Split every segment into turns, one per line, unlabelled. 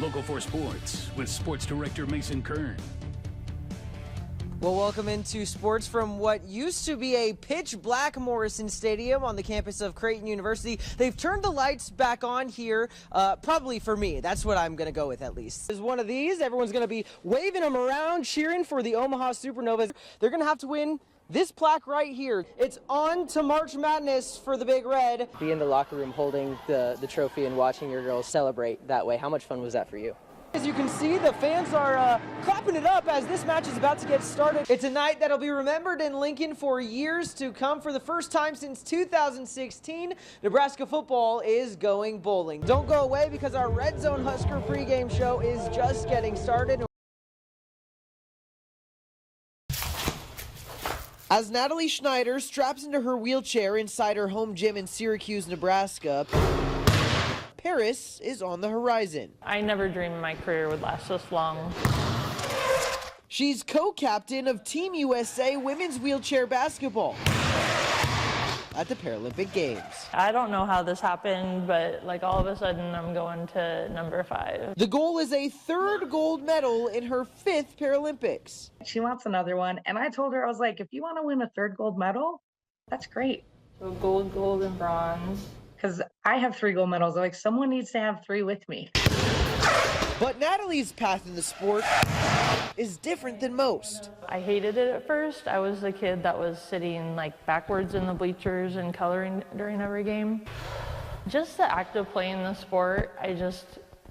Local 4 Sports with Sports Director Mason Kern.
Well, welcome into sports from what used to be a pitch black Morrison Stadium on the campus of Creighton University. They've turned the lights back on here, probably for me. That's what I'm going to go with, at least. There's one of these. Everyone's going to be waving them around, cheering for the Omaha Supernovas. They're going to have to win this plaque right here. It's on to March Madness for the Big Red. Be in the locker room holding the trophy and watching your girls celebrate that way. How much fun was that for you? As you can see, the fans are clapping it up as this match is about to get started. It's a night that'll be remembered in Lincoln for years to come. For the first time since 2016, Nebraska football is going bowling. Don't go away because our Red Zone Husker pregame show is just getting started. As Natalie Schneider straps into her wheelchair inside her home gym in Syracuse, Nebraska, Paris is on the horizon.
I never dreamed my career would last this long.
She's co-captain of Team USA women's wheelchair basketball at the Paralympic Games.
I don't know how this happened, but like all of a sudden I'm going to number 5.
The goal is a 3rd gold medal in her 5th Paralympics.
She wants another one, and I told her, I was like, if you want to win a 3rd gold medal, that's great.
So gold, and bronze.
Because I have 3 gold medals. I'm like, someone needs to have 3 with me.
But Natalie's path in the sport is different than most.
I hated it at first. I was the kid that was sitting like backwards in the bleachers and coloring during every game. Just the act of playing the sport, I just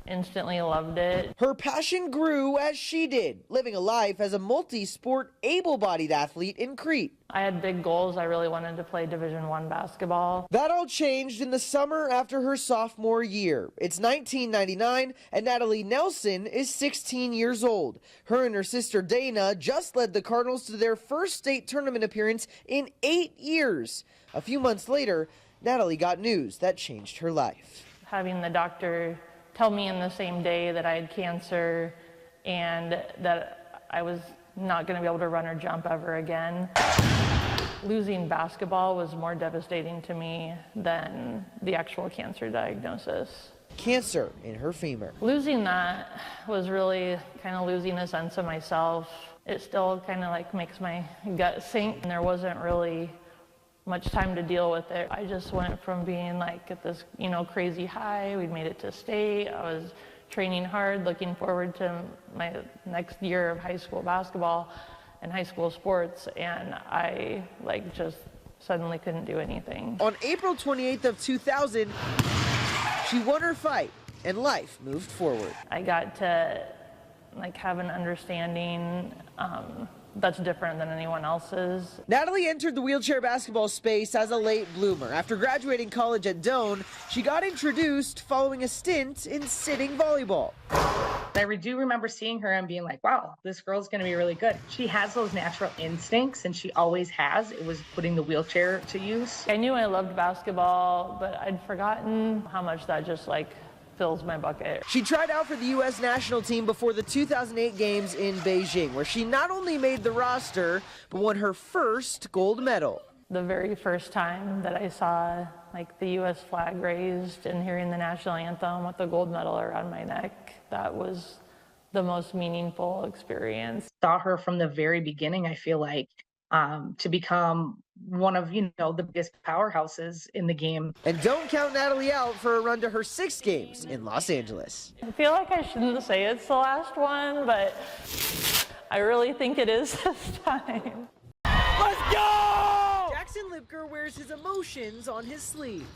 instantly loved it.
Her passion grew as she did, living a life as a multi-sport, able-bodied athlete in Crete.
I had big goals. I really wanted to play Division I basketball.
That all changed in the summer after her sophomore year. It's 1999, and Natalie Nelson is 16 years old. Her and her sister Dana just led the Cardinals to their first state tournament appearance in 8 years. A few months later, Natalie got news that changed her life.
Having the doctor tell me in the same day that I had cancer and that I was not going to be able to run or jump ever again. Losing basketball was more devastating to me than the actual cancer diagnosis.
Cancer in her femur.
Losing that was really kind of losing a sense of myself. It still kind of like makes my gut sink, and there wasn't really much time to deal with it. I just went from being like at this, crazy high. We'd made it to state. I was training hard, looking forward to my next year of high school basketball and high school sports, and I just suddenly couldn't do anything.
On April 28th of 2000, she won her fight and life moved forward.
I got to have an understanding that's different than anyone else's.
Natalie entered the wheelchair basketball space as a late bloomer. After graduating college at Doane, she got introduced following a stint in sitting volleyball.
I do remember seeing her and being like, wow, this girl's going to be really good. She has those natural instincts, and she always has. It was putting the wheelchair to use.
I knew I loved basketball, but I'd forgotten how much that just fills my bucket.
She tried out for the U.S. national team before the 2008 games in Beijing, where she not only made the roster, but won her first gold medal.
The very first time that I saw the U.S. flag raised and hearing the national anthem with the gold medal around my neck, that was the most meaningful experience.
Saw her from the very beginning, I feel like, to become one of, the biggest powerhouses in the game.
And don't count Natalie out for a run to her 6 games in Los Angeles.
I feel like I shouldn't say it's the last one, but I really think it is this time.
Let's go! Jackson Lipker wears his emotions on his sleeve.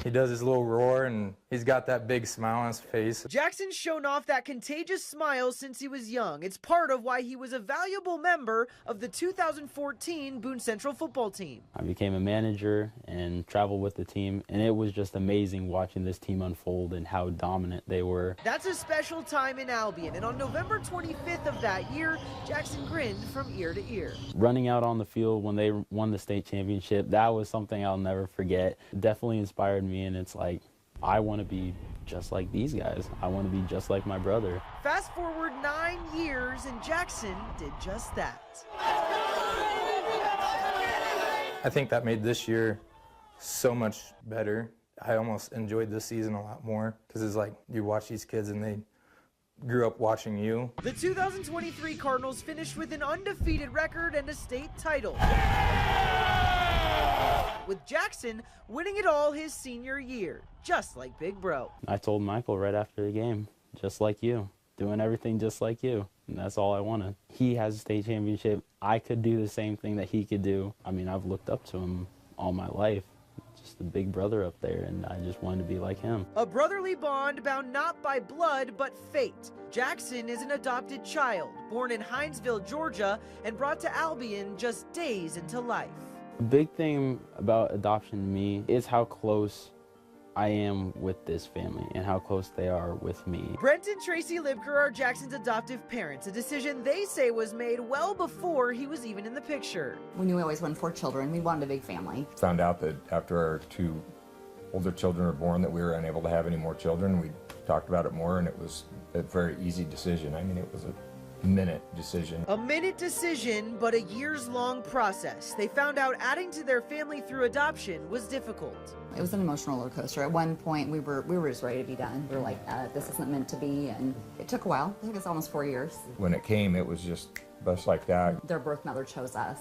He does his little roar, and he's got that big smile on his face.
Jackson's shown off that contagious smile since he was young. It's part of why he was a valuable member of the 2014 Boone Central football team.
I became a manager and traveled with the team, and it was just amazing watching this team unfold and how dominant they were.
That's a special time in Albion, and on November 25th of that year, Jackson grinned from ear to ear.
Running out on the field when they won the state championship, that was something I'll never forget. It definitely inspired me, and it's like, I want to be just like these guys. I want to be just like my brother.
Fast forward 9 years, and Jackson did just that.
I think that made this year so much better I almost enjoyed this season a lot more because it's like you watch these kids and they grew up watching you.
The 2023 Cardinals finished with an undefeated record and a state title, with Jackson winning it all his senior year, just like Big Bro.
I told Michael right after the game, just like you, doing everything just like you, and that's all I wanted. He has a state championship. I could do the same thing that he could do. I mean, I've looked up to him all my life. Just a big brother up there, and I just wanted to be like him.
A brotherly bond bound not by blood, but fate. Jackson is an adopted child, born in Hinesville, Georgia, and brought to Albion just days into life.
A big thing about adoption to me is how close I am with this family and how close they are with me.
Brent and Tracy Libker are Jackson's adoptive parents, a decision they say was made well before he was even in the picture.
We knew we always wanted 4 children. We wanted a big family.
Found out that after our 2 older children were born that we were unable to have any more children. We talked about it more, and it was a very easy decision. I mean, it was a minute decision.
A minute decision, but a years-long process. They found out adding to their family through adoption was difficult.
It was an emotional roller coaster. At one point, we were just ready to be done. We were like, this isn't meant to be, and it took a while. I think it's almost 4 years.
When it came, it was just like that.
Their birth mother chose us,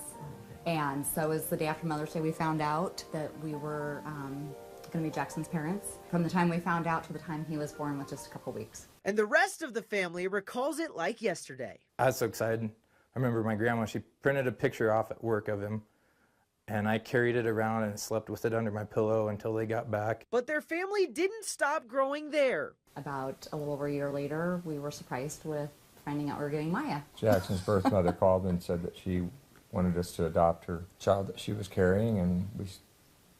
and so it was the day after Mother's Day we found out that we were going to be Jackson's parents. From the time we found out to the time he was born was just a couple weeks.
And the rest of the family recalls it like yesterday.
I was so excited. I remember my grandma, she printed a picture off at work of him, and I carried it around and slept with it under my pillow until they got back.
But their family didn't stop growing there.
About a little over a year later, we were surprised with finding out we were getting Maya.
Jackson's birth mother called and said that she wanted us to adopt her child that she was carrying, and we,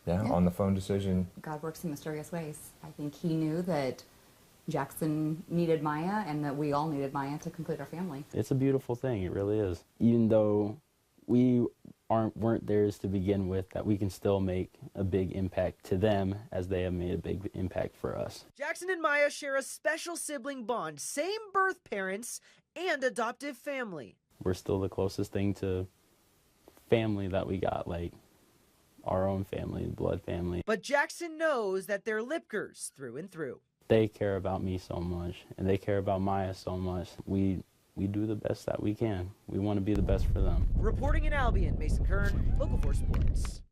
on the phone decision.
God works in mysterious ways. I think he knew that Jackson needed Maya and that we all needed Maya to complete our family.
It's a beautiful thing, it really is. Even though we weren't theirs to begin with, that we can still make a big impact to them as they have made a big impact for us.
Jackson and Maya share a special sibling bond, same birth parents and adoptive family.
We're still the closest thing to family that we got, like our own family, blood family.
But Jackson knows that they're Lipkers through and through.
They care about me so much, and they care about Maya so much. We do the best that we can. We want to be the best for them.
Reporting in Albion, Mason Kern, Local 4 Sports.